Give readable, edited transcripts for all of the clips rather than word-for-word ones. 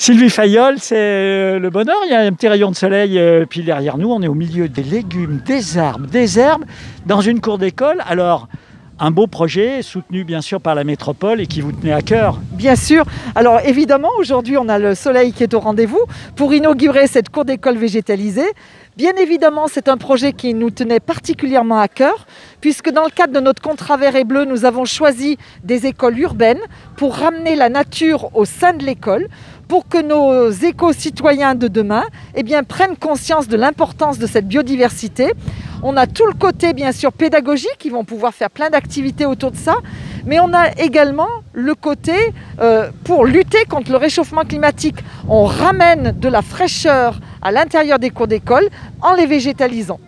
Sylvie Fayolle, c'est le bonheur. Il y a un petit rayon de soleil, puis derrière nous, on est au milieu des légumes, des herbes, dans une cour d'école. Alors, un beau projet soutenu bien sûr par la métropole et qui vous tenait à cœur. Bien sûr. Alors évidemment, aujourd'hui, on a le soleil qui est au rendez-vous pour inaugurer cette cour d'école végétalisée. Bien évidemment, c'est un projet qui nous tenait particulièrement à cœur, puisque dans le cadre de notre contrat vert et bleu, nous avons choisi des écoles urbaines pour ramener la nature au sein de l'école, pour que nos éco-citoyens de demain prennent conscience de l'importance de cette biodiversité. On a tout le côté, bien sûr, pédagogique, ils vont pouvoir faire plein d'activités autour de ça, mais on a également le côté pour lutter contre le réchauffement climatique. On ramène de la fraîcheur à l'intérieur des cours d'école en les végétalisant.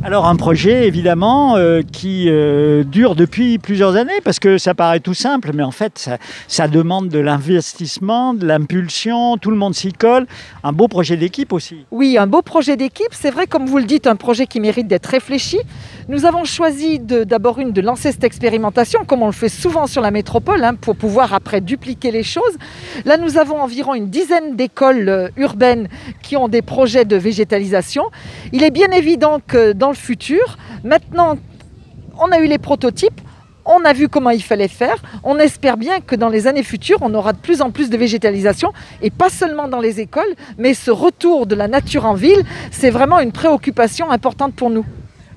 Alors un projet évidemment qui dure depuis plusieurs années parce que ça paraît tout simple mais en fait ça demande de l'investissement, de l'impulsion, tout le monde s'y colle. Un beau projet d'équipe aussi. Oui, un beau projet d'équipe, c'est vrai comme vous le dites, un projet qui mérite d'être réfléchi. Nous avons choisi d'abord de lancer cette expérimentation comme on le fait souvent sur la métropole pour pouvoir après dupliquer les choses. Là nous avons environ une dizaine d'écoles urbaines qui ont des projets de végétalisation. Il est bien évident que dans le futur, maintenant on a eu les prototypes, on a vu comment il fallait faire, on espère bien que dans les années futures on aura de plus en plus de végétalisation et pas seulement dans les écoles, mais ce retour de la nature en ville, c'est vraiment une préoccupation importante pour nous.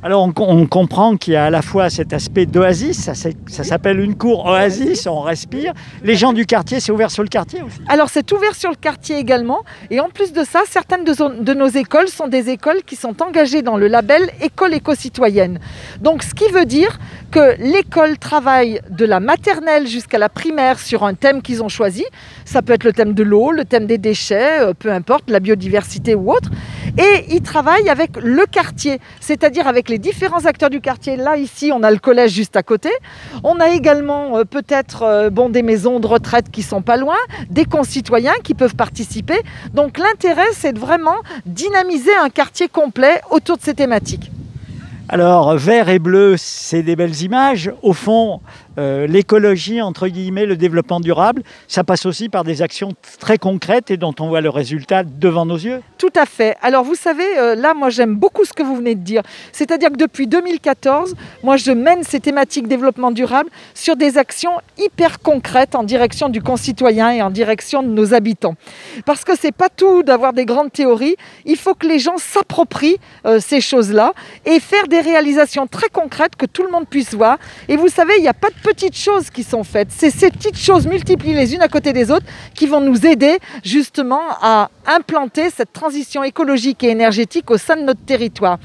Alors on comprend qu'il y a à la fois cet aspect d'oasis, ça s'appelle une cour oasis, on respire. Les gens du quartier, c'est ouvert sur le quartier aussi? Alors c'est ouvert sur le quartier également et en plus de ça, certaines de nos écoles sont des écoles qui sont engagées dans le label École éco-citoyenne. Donc ce qui veut dire que l'école travaille de la maternelle jusqu'à la primaire sur un thème qu'ils ont choisi. Ça peut être le thème de l'eau, le thème des déchets, peu importe, la biodiversité ou autre. Et ils travaillent avec le quartier, c'est-à-dire avec les différents acteurs du quartier. Là, ici, on a le collège juste à côté. On a également peut-être des maisons de retraite qui sont pas loin, des concitoyens qui peuvent participer. Donc l'intérêt, c'est de vraiment dynamiser un quartier complet autour de ces thématiques. Alors, vert et bleu, c'est des belles images. Au fond, l'écologie, entre guillemets, le développement durable, ça passe aussi par des actions très concrètes et dont on voit le résultat devant nos yeux. Tout à fait. Alors, vous savez, là, moi, j'aime beaucoup ce que vous venez de dire. C'est-à-dire que depuis 2014, moi, je mène ces thématiques développement durable sur des actions hyper concrètes en direction du concitoyen et en direction de nos habitants. Parce que c'est pas tout d'avoir des grandes théories. Il faut que les gens s'approprient ces choses-là et faire des réalisations très concrètes que tout le monde puisse voir. Et vous savez, il n'y a pas de petites choses qui sont faites. C'est ces petites choses multipliées les unes à côté des autres qui vont nous aider justement à implanter cette transition écologique et énergétique au sein de notre territoire.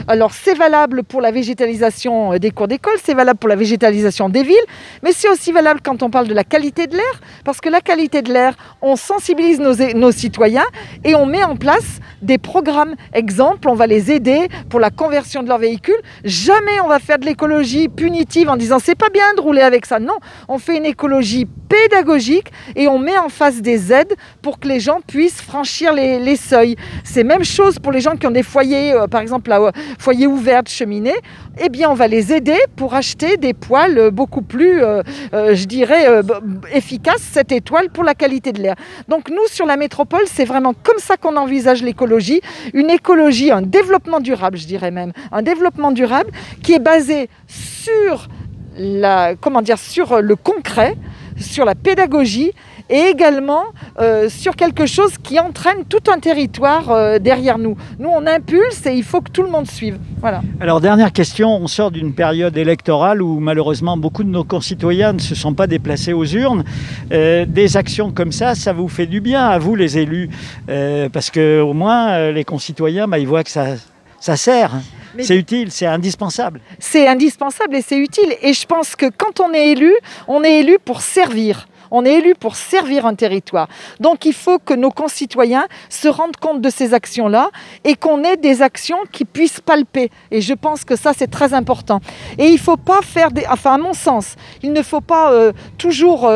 Alors c'est valable pour la végétalisation des cours d'école, c'est valable pour la végétalisation des villes, mais c'est aussi valable quand on parle de la qualité de l'air, parce que la qualité de l'air, on sensibilise nos citoyens et on met en place des programmes. Exemple, on va les aider pour la conversion de leur véhicule. Jamais on va faire de l'écologie punitive en disant c'est pas bien de rouler avec ça. Non, on fait une écologie pédagogique et on met en face des aides pour que les gens puissent franchir les seuils. C'est même chose pour les gens qui ont des foyers, par exemple foyer ouvert de cheminée. Eh bien, on va les aider pour acheter des poêles beaucoup plus, efficaces, cette étoile pour la qualité de l'air. Donc nous, sur la métropole, c'est vraiment comme ça qu'on envisage l'écologie. Une écologie, un développement durable, je dirais même. Un développement durable qui est basé sur sur le concret, sur la pédagogie et également sur quelque chose qui entraîne tout un territoire derrière nous. Nous, on impulse et il faut que tout le monde suive. Voilà. Alors, dernière question, on sort d'une période électorale où malheureusement beaucoup de nos concitoyens ne se sont pas déplacés aux urnes. Des actions comme ça vous fait du bien à vous les élus parce qu'au moins les concitoyens, ils voient que ça sert. C'est utile, c'est indispensable. C'est indispensable et c'est utile. Et je pense que quand on est élu pour servir. On est élu pour servir un territoire. Donc il faut que nos concitoyens se rendent compte de ces actions-là et qu'on ait des actions qui puissent palper. Et je pense que ça, c'est très important. Et il ne faut pas à mon sens, il ne faut pas toujours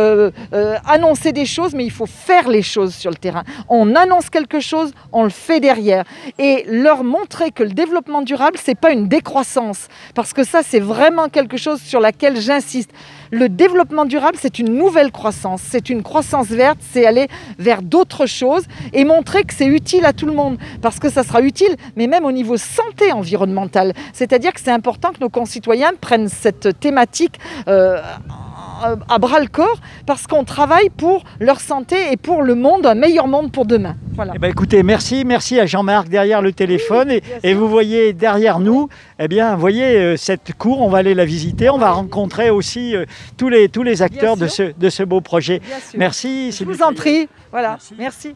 annoncer des choses, mais il faut faire les choses sur le terrain. On annonce quelque chose, on le fait derrière. Et leur montrer que le développement durable, ce n'est pas une décroissance. Parce que ça, c'est vraiment quelque chose sur laquelle j'insiste. le développement durable, c'est une nouvelle croissance, c'est une croissance verte, c'est aller vers d'autres choses et montrer que c'est utile à tout le monde, parce que ça sera utile, mais même au niveau santé environnementale. C'est-à-dire que c'est important que nos concitoyens prennent cette thématique à bras-le-corps, parce qu'on travaille pour leur santé et pour le monde, un meilleur monde pour demain. Voilà. Eh bien, écoutez, merci à Jean-Marc derrière le téléphone. Et vous voyez derrière nous, eh bien, voyez cette cour, on va aller la visiter. On va rencontrer aussi tous les acteurs de ce beau projet. Merci. Je vous en prie. Voilà, merci.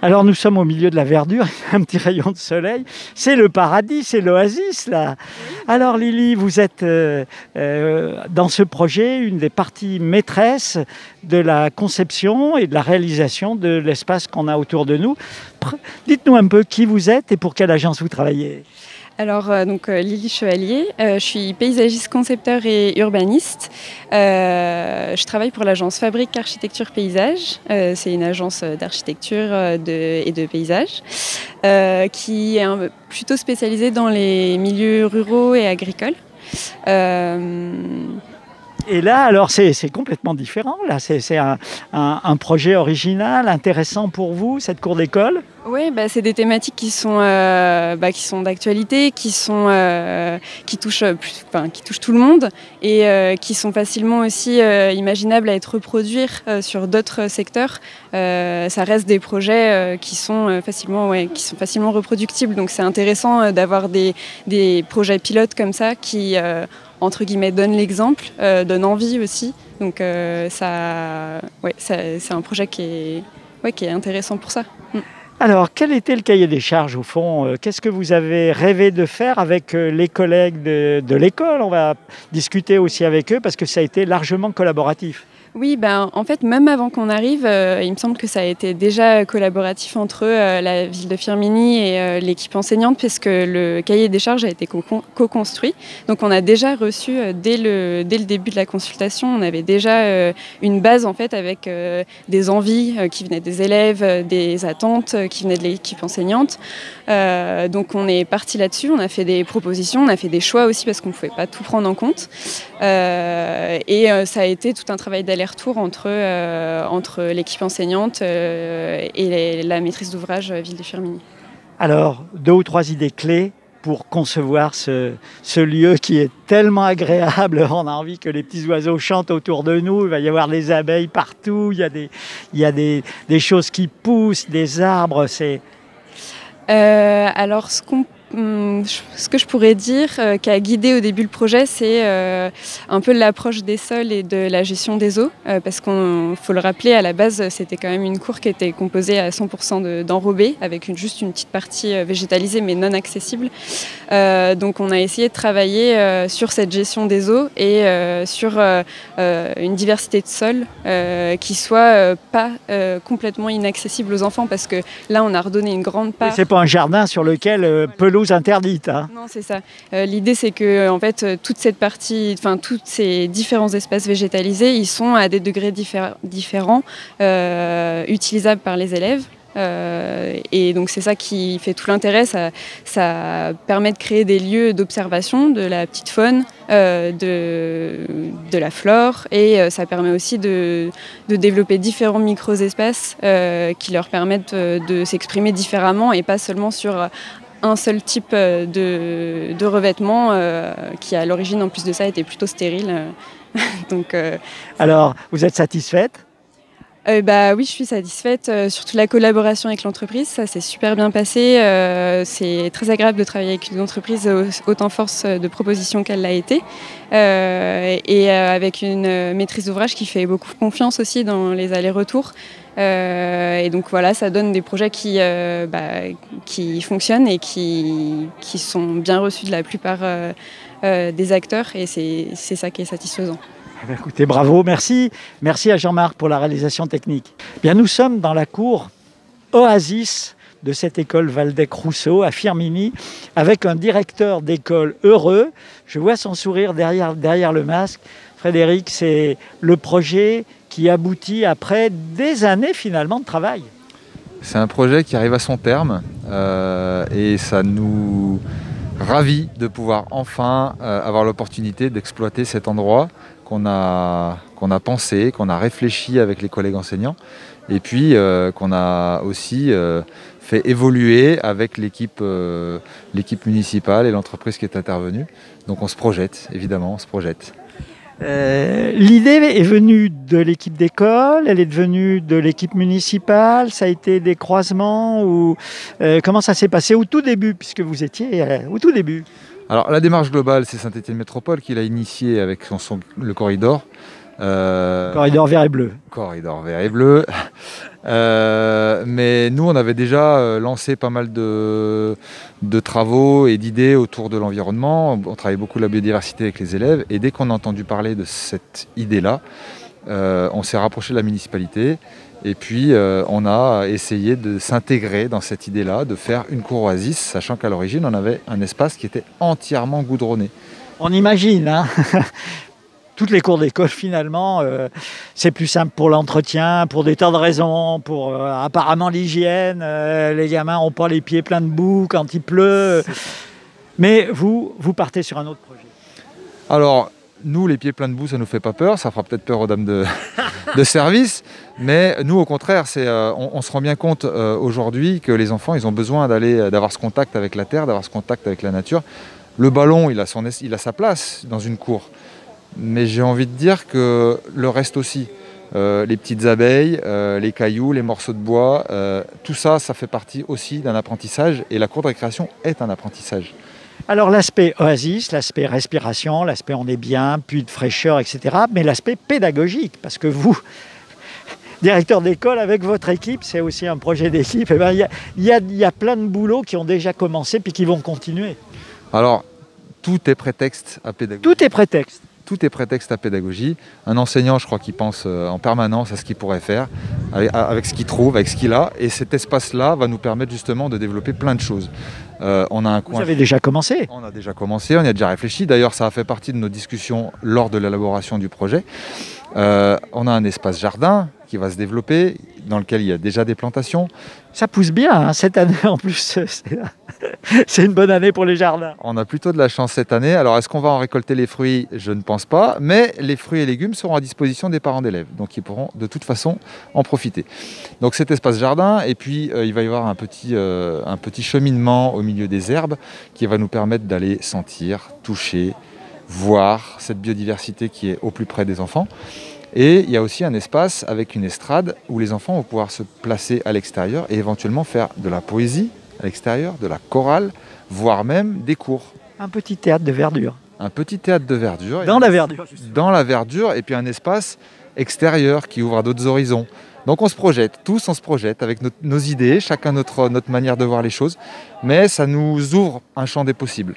Alors nous sommes au milieu de la verdure, un petit rayon de soleil. C'est le paradis, c'est l'oasis là. Alors Lily, vous êtes dans ce projet une des parties maîtresses de la conception et de la réalisation de l'espace qu'on a autour de nous. Dites-nous un peu qui vous êtes et pour quelle agence vous travaillez. Alors, Lily Chevalier, je suis paysagiste, concepteur et urbaniste. Je travaille pour l'agence Fabrique Architecture Paysage. C'est une agence d'architecture et de paysage qui est plutôt spécialisée dans les milieux ruraux et agricoles. Et là, alors, c'est complètement différent. Là, c'est un projet original, intéressant pour vous, cette cour d'école. Oui, c'est des thématiques qui sont d'actualité, qui touchent tout le monde et qui sont facilement aussi imaginables à être reproduire sur d'autres secteurs. Ça reste des projets qui sont facilement reproductibles. Donc c'est intéressant d'avoir des projets pilotes comme ça qui entre guillemets donnent l'exemple, donnent envie aussi. Donc c'est un projet qui est intéressant pour ça. Alors, quel était le cahier des charges au fond? Qu'est-ce que vous avez rêvé de faire avec les collègues de l'école? On va discuter aussi avec eux parce que ça a été largement collaboratif. Oui, en fait, même avant qu'on arrive, il me semble que ça a été déjà collaboratif entre la ville de Firminy et l'équipe enseignante, puisque le cahier des charges a été co-construit. Donc on a déjà reçu, dès le début de la consultation, on avait déjà une base en fait avec des envies qui venaient des élèves, des attentes qui venaient de l'équipe enseignante. Donc on est parti là-dessus, on a fait des propositions, on a fait des choix aussi parce qu'on ne pouvait pas tout prendre en compte. Et ça a été tout un travail d'aller-retour entre l'équipe enseignante et la maîtrise d'ouvrage Ville de Firminy. Alors, 2 ou 3 idées clés pour concevoir ce lieu qui est tellement agréable. On a envie que les petits oiseaux chantent autour de nous. Il va y avoir des abeilles partout. Il y a des choses qui poussent, des arbres. Alors, ce que je pourrais dire qui a guidé au début le projet, c'est un peu l'approche des sols et de la gestion des eaux, parce qu'il faut le rappeler, à la base, c'était quand même une cour qui était composée à 100% d'enrobés, avec juste une petite partie végétalisée mais non accessible. Donc on a essayé de travailler sur cette gestion des eaux et sur une diversité de sols qui soit pas complètement inaccessible aux enfants, parce que là on a redonné une grande part. C'est pas un jardin sur lequel pelouse interdite. Hein. Non, c'est ça. L'idée, c'est que en fait, toute cette partie, tous ces différents espaces végétalisés, ils sont à des degrés différents, utilisables par les élèves. Et donc c'est ça qui fait tout l'intérêt. Ça permet de créer des lieux d'observation de la petite faune, de la flore, et ça permet aussi de développer différents micro-espaces qui leur permettent de s'exprimer différemment et pas seulement sur un seul type de revêtement qui à l'origine en plus de ça était plutôt stérile. Donc, alors, vous êtes satisfaite ? Oui, je suis satisfaite, surtout la collaboration avec l'entreprise, ça s'est super bien passé. C'est très agréable de travailler avec une entreprise autant force de proposition qu'elle l'a été, et avec une maîtrise d'ouvrage qui fait beaucoup confiance aussi dans les allers-retours. Et donc voilà, ça donne des projets qui fonctionnent et qui sont bien reçus de la plupart des acteurs, et c'est ça qui est satisfaisant. Écoutez, bravo, merci. Merci à Jean-Marc pour la réalisation technique. Bien, nous sommes dans la cour oasis de cette école Waldeck-Rousseau à Firminy, avec un directeur d'école heureux. Je vois son sourire derrière le masque. Frédéric, c'est le projet qui aboutit après des années finalement de travail. C'est un projet qui arrive à son terme et ça nous ravit de pouvoir enfin avoir l'opportunité d'exploiter cet endroit qu'on a pensé, qu'on a réfléchi avec les collègues enseignants, et puis qu'on a aussi fait évoluer avec l'équipe municipale et l'entreprise qui est intervenue. Donc on se projette, évidemment, on se projette. L'idée est venue de l'équipe d'école, elle est devenue de l'équipe municipale, ça a été des croisements ou comment ça s'est passé au tout début, puisque vous étiez au tout début? Alors la démarche globale, c'est Saint-Étienne Métropole qui l'a initiée avec le corridor. Corridor vert et bleu. Corridor vert et bleu. Mais nous, on avait déjà lancé pas mal de travaux et d'idées autour de l'environnement. On travaillait beaucoup la biodiversité avec les élèves. Et dès qu'on a entendu parler de cette idée-là, on s'est rapproché de la municipalité. Et puis, on a essayé de s'intégrer dans cette idée-là, de faire une cour oasis, sachant qu'à l'origine, on avait un espace qui était entièrement goudronné. On imagine, hein. Toutes les cours d'école, finalement, c'est plus simple pour l'entretien, pour des tas de raisons, pour apparemment l'hygiène. Les gamins n'ont pas les pieds pleins de boue quand il pleut. Mais vous partez sur un autre projet. Alors, nous, les pieds pleins de boue, ça ne nous fait pas peur. Ça fera peut-être peur aux dames de service. Mais nous, au contraire, on se rend bien compte aujourd'hui que les enfants, ils ont besoin d'avoir ce contact avec la terre, d'avoir ce contact avec la nature. Le ballon, il a sa place dans une cour. Mais j'ai envie de dire que le reste aussi, les petites abeilles, les cailloux, les morceaux de bois, tout ça, ça fait partie aussi d'un apprentissage et la cour de récréation est un apprentissage. Alors l'aspect oasis, l'aspect respiration, l'aspect on est bien, puits de fraîcheur, etc. Mais l'aspect pédagogique, parce que vous, directeur d'école avec votre équipe, c'est aussi un projet d'équipe, il y a plein de boulots qui ont déjà commencé puis qui vont continuer. Alors, tout est prétexte à pédagogie. Tout est prétexte. Tout est prétexte à pédagogie. Un enseignant, je crois qu'il pense en permanence à ce qu'il pourrait faire, avec ce qu'il trouve, avec ce qu'il a. Et cet espace-là va nous permettre justement de développer plein de choses. On a un coin. Vous avez déjà commencé? On a déjà commencé, on y a déjà réfléchi. D'ailleurs, ça a fait partie de nos discussions lors de l'élaboration du projet. On a un espace jardin qui va se développer, dans lequel il y a déjà des plantations. Ça pousse bien, hein, cette année en plus. C'est une bonne année pour les jardins. On a plutôt de la chance cette année. Alors, est-ce qu'on va en récolter les fruits? Je ne pense pas. Mais les fruits et légumes seront à disposition des parents d'élèves. Donc, ils pourront de toute façon en profiter. Donc, cet espace jardin. Et puis, il va y avoir un petit cheminement au milieu des herbes qui va nous permettre d'aller sentir, toucher, voir cette biodiversité qui est au plus près des enfants. Et il y a aussi un espace avec une estrade où les enfants vont pouvoir se placer à l'extérieur et éventuellement faire de la poésie à l'extérieur, de la chorale, voire même des cours. Un petit théâtre de verdure. Un petit théâtre de verdure. Dans la verdure. Dans la verdure, et puis un espace extérieur qui ouvre à d'autres horizons. Donc on se projette, tous on se projette avec nos idées, chacun notre manière de voir les choses, mais ça nous ouvre un champ des possibles.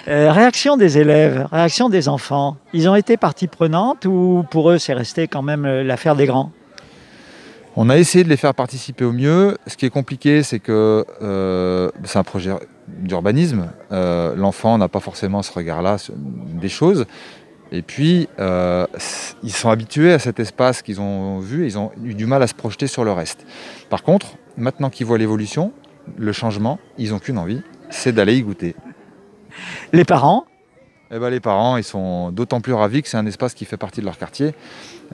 Réaction des élèves, réaction des enfants, ils ont été partie prenante ou pour eux c'est resté quand même l'affaire des grands? On a essayé de les faire participer au mieux. Ce qui est compliqué, c'est que c'est un projet d'urbanisme. L'enfant n'a pas forcément ce regard-là des choses. Et puis, ils sont habitués à cet espace qu'ils ont vu et ils ont eu du mal à se projeter sur le reste. Par contre, maintenant qu'ils voient l'évolution, le changement, ils n'ont qu'une envie, c'est d'aller y goûter. Les parents? Les parents, ils sont d'autant plus ravis que c'est un espace qui fait partie de leur quartier.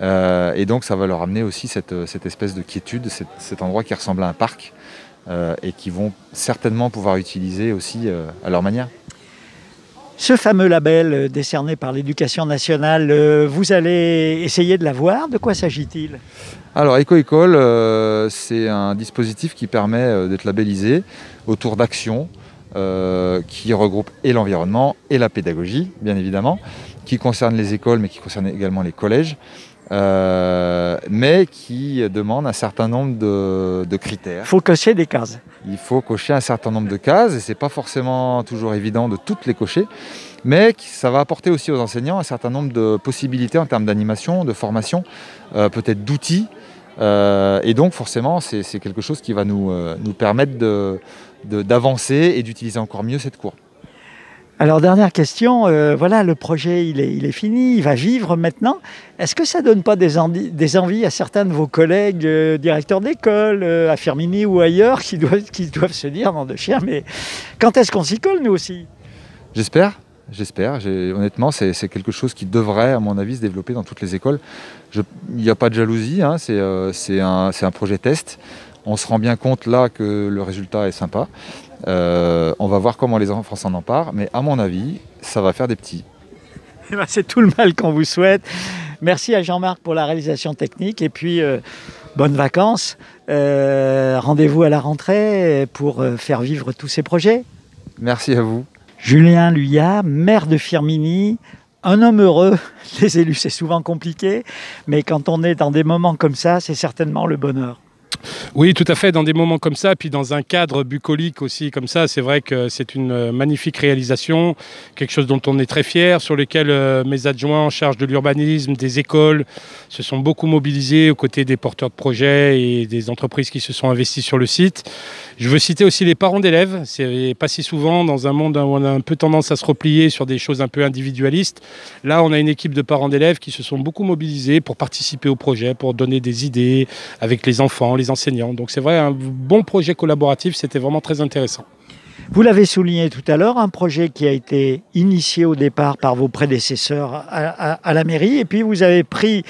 Et donc, ça va leur amener aussi cette espèce de quiétude, cet endroit qui ressemble à un parc et qu'ils vont certainement pouvoir utiliser aussi à leur manière. Ce fameux label décerné par l'Éducation nationale, vous allez essayer de l'avoir. De quoi s'agit-il? Alors, Éco-École, c'est un dispositif qui permet d'être labellisé autour d'actions qui regroupe et l'environnement et la pédagogie, bien évidemment, qui concerne les écoles, mais qui concerne également les collèges, mais qui demande un certain nombre de critères. Il faut cocher des cases. Il faut cocher un certain nombre de cases, et ce n'est pas forcément toujours évident de toutes les cocher, mais ça va apporter aussi aux enseignants un certain nombre de possibilités en termes d'animation, de formation, peut-être d'outils, et donc forcément c'est quelque chose qui va nous permettre d'avancer et d'utiliser encore mieux cette cour. Alors dernière question, voilà, le projet il est fini, il va vivre maintenant. Est-ce que ça ne donne pas des envies à certains de vos collègues directeurs d'école, à Firminy ou ailleurs, qui doivent se dire, non de chien, mais quand est-ce qu'on s'y colle nous aussi? J'espère. j'espère. Honnêtement, c'est quelque chose qui devrait, à mon avis, se développer dans toutes les écoles. Il n'y a pas de jalousie, hein, c'est un projet test. On se rend bien compte là que le résultat est sympa. On va voir comment les enfants s'en emparent, mais à mon avis, ça va faire des petits. Eh ben, c'est tout le mal qu'on vous souhaite. Merci à Jean-Marc pour la réalisation technique et puis bonnes vacances. Rendez-vous à la rentrée pour faire vivre tous ces projets. Merci à vous. Julien Luyat, maire de Firminy, un homme heureux. Les élus, c'est souvent compliqué, mais quand on est dans des moments comme ça, c'est certainement le bonheur. Oui, tout à fait, dans des moments comme ça, puis dans un cadre bucolique aussi comme ça, c'est vrai que c'est une magnifique réalisation, quelque chose dont on est très fier, sur lequel mes adjoints en charge de l'urbanisme, des écoles, se sont beaucoup mobilisés aux côtés des porteurs de projets et des entreprises qui se sont investies sur le site. Je veux citer aussi les parents d'élèves, c'est pas si souvent dans un monde où on a un peu tendance à se replier sur des choses un peu individualistes. Là, on a une équipe de parents d'élèves qui se sont beaucoup mobilisés pour participer au projet, pour donner des idées avec les enfants, les enseignants. Donc c'est vrai, un bon projet collaboratif, c'était vraiment très intéressant. Vous l'avez souligné tout à l'heure, un projet qui a été initié au départ par vos prédécesseurs à la mairie, et puis vous avez pris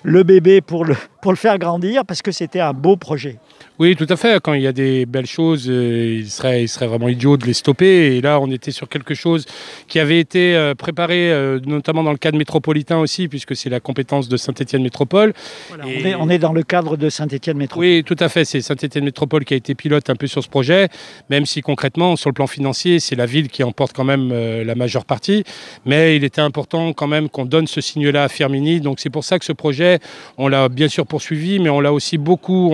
le bébé pour le faire grandir parce que c'était un beau projet. Oui, tout à fait. Quand il y a des belles choses, il serait vraiment idiot de les stopper. Et là, on était sur quelque chose qui avait été préparé, notamment dans le cadre métropolitain aussi, puisque c'est la compétence de Saint-Étienne Métropole. Voilà, on est dans le cadre de Saint-Étienne Métropole. Oui, tout à fait. C'est Saint-Étienne Métropole qui a été pilote un peu sur ce projet, même si concrètement, sur le plan financier, c'est la ville qui emporte quand même la majeure partie. Mais il était important quand même qu'on donne ce signe-là à Firminy. Donc c'est pour ça que ce projet, on l'a bien sûr poursuivi, mais on l'a aussi beaucoup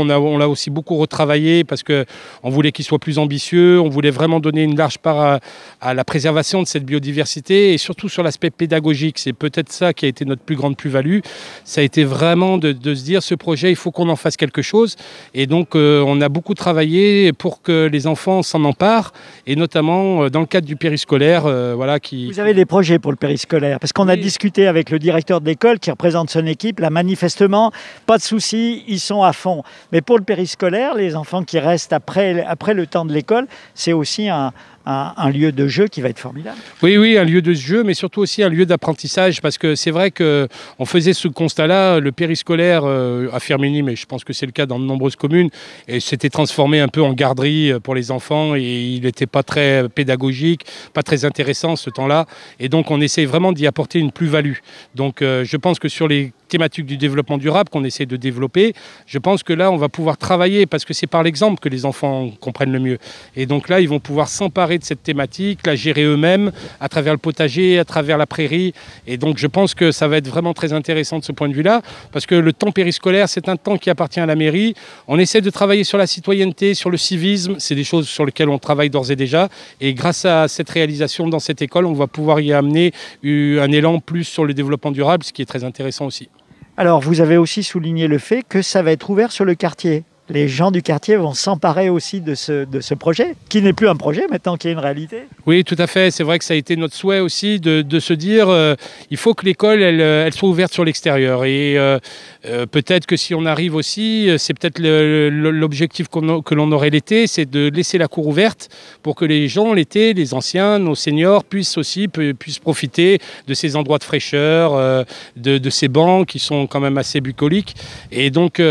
retravaillé parce qu'on voulait qu'il soit plus ambitieux, on voulait vraiment donner une large part à la préservation de cette biodiversité et surtout sur l'aspect pédagogique. C'est peut-être ça qui a été notre plus grande plus-value. Ça a été vraiment de se dire, ce projet, il faut qu'on en fasse quelque chose. Et donc, on a beaucoup travaillé pour que les enfants s'en emparent et notamment dans le cadre du périscolaire. Vous avez des projets pour le périscolaire parce qu'on a discuté avec le directeur de l'école qui représente son équipe. Là, manifestement, pas de souci, ils sont à fond. Mais pour le périscolaire, les enfants qui restent après le temps de l'école, c'est aussi un lieu de jeu qui va être formidable. Oui, un lieu de jeu, mais surtout aussi un lieu d'apprentissage, parce que c'est vrai qu'on faisait ce constat-là, le périscolaire à Firminy, mais je pense que c'est le cas dans de nombreuses communes, et s'était transformé un peu en garderie pour les enfants, et il n'était pas très pédagogique, pas très intéressant ce temps-là, et donc on essaie vraiment d'y apporter une plus-value. Donc je pense que sur les thématiques du développement durable qu'on essaie de développer, je pense que là on va pouvoir travailler, parce que c'est par l'exemple que les enfants comprennent le mieux, et donc là ils vont pouvoir s'emparer de cette thématique, la gérer eux-mêmes à travers le potager, à travers la prairie. Et donc je pense que ça va être vraiment très intéressant de ce point de vue-là, parce que le temps périscolaire, c'est un temps qui appartient à la mairie. On essaie de travailler sur la citoyenneté, sur le civisme, c'est des choses sur lesquelles on travaille d'ores et déjà. Et grâce à cette réalisation dans cette école, on va pouvoir y amener un élan plus sur le développement durable, ce qui est très intéressant aussi. Alors vous avez aussi souligné le fait que ça va être ouvert sur le quartier. Les gens du quartier vont s'emparer aussi de ce projet, qui n'est plus un projet maintenant, qui est une réalité. Oui, tout à fait. C'est vrai que ça a été notre souhait aussi de se dire il faut que l'école elle soit ouverte sur l'extérieur. Et peut-être que si on arrive aussi, c'est peut-être l'objectif que l'on aurait l'été, c'est de laisser la cour ouverte pour que les gens, l'été, les anciens, nos seniors, puissent profiter de ces endroits de fraîcheur, de ces bancs qui sont quand même assez bucoliques. Et donc,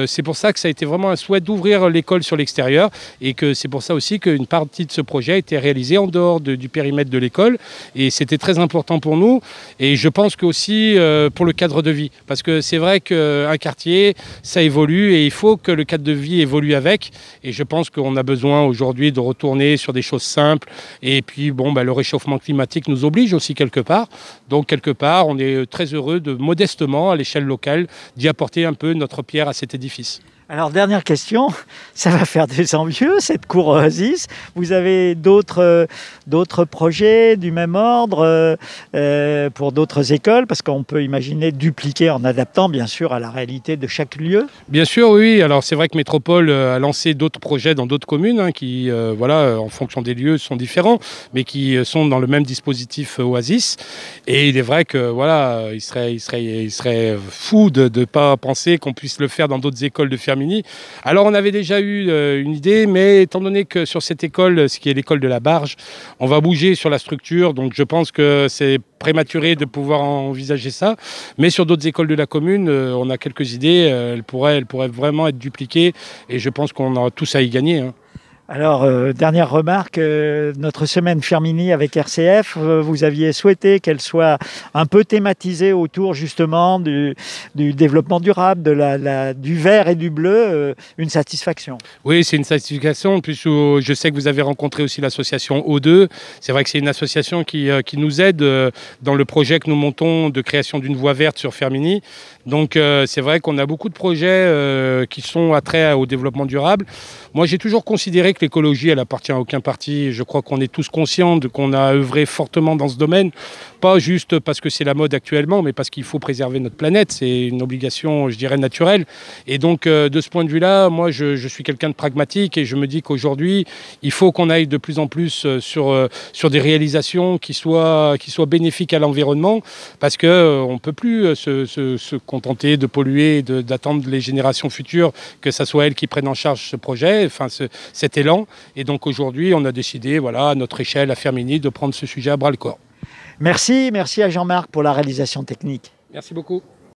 c'est pour ça que ça a été vraiment un souhait d'ouvrir l'école sur l'extérieur et que c'est pour ça aussi qu'une partie de ce projet a été réalisée en dehors du périmètre de l'école et c'était très important pour nous et je pense que aussi pour le cadre de vie, parce que c'est vrai qu'un quartier ça évolue et il faut que le cadre de vie évolue avec, et je pense qu'on a besoin aujourd'hui de retourner sur des choses simples, et puis le réchauffement climatique nous oblige aussi quelque part, donc quelque part on est très heureux de modestement à l'échelle locale d'y apporter un peu notre pierre à cet édifice. Alors, dernière question, ça va faire des envieux, cette cour Oasis. Vous avez d'autres projets du même ordre pour d'autres écoles, parce qu'on peut imaginer dupliquer en adaptant, bien sûr, à la réalité de chaque lieu. Bien sûr, oui. Alors, c'est vrai que Métropole a lancé d'autres projets dans d'autres communes qui, en fonction des lieux, sont différents, mais qui sont dans le même dispositif Oasis. Et il est vrai que, il serait fou de ne pas penser qu'on puisse le faire dans d'autres écoles de Firminy. Firminy. Alors on avait déjà eu une idée, mais étant donné que sur cette école, ce qui est l'école de la Barge, on va bouger sur la structure, donc je pense que c'est prématuré de pouvoir envisager ça. Mais sur d'autres écoles de la commune, on a quelques idées, elles pourraient vraiment être dupliquées et je pense qu'on aura tous à y gagner, hein. Alors, dernière remarque, notre semaine Firminy avec RCF, vous aviez souhaité qu'elle soit un peu thématisée autour justement du développement durable, du vert et du bleu, une satisfaction. Oui, c'est une satisfaction, puisque je sais que vous avez rencontré aussi l'association O2. C'est vrai que c'est une association qui nous aide dans le projet que nous montons de création d'une voie verte sur Firminy. Donc c'est vrai qu'on a beaucoup de projets qui sont attraits au développement durable. Moi, j'ai toujours considéré que l'écologie, elle appartient à aucun parti. Je crois qu'on est tous conscients qu'on a œuvré fortement dans ce domaine, pas juste parce que c'est la mode actuellement, mais parce qu'il faut préserver notre planète. C'est une obligation, je dirais, naturelle. Et donc, de ce point de vue-là, moi, je suis quelqu'un de pragmatique et je me dis qu'aujourd'hui, il faut qu'on aille de plus en plus sur des réalisations qui soient bénéfiques à l'environnement, parce qu'on ne peut plus se contenter de polluer, d'attendre les générations futures que ce soit elles qui prennent en charge ce projet, enfin cet élan. Et donc aujourd'hui, on a décidé, voilà, à notre échelle, à Firminy, de prendre ce sujet à bras-le-corps. Merci à Jean-Marc pour la réalisation technique. Merci beaucoup.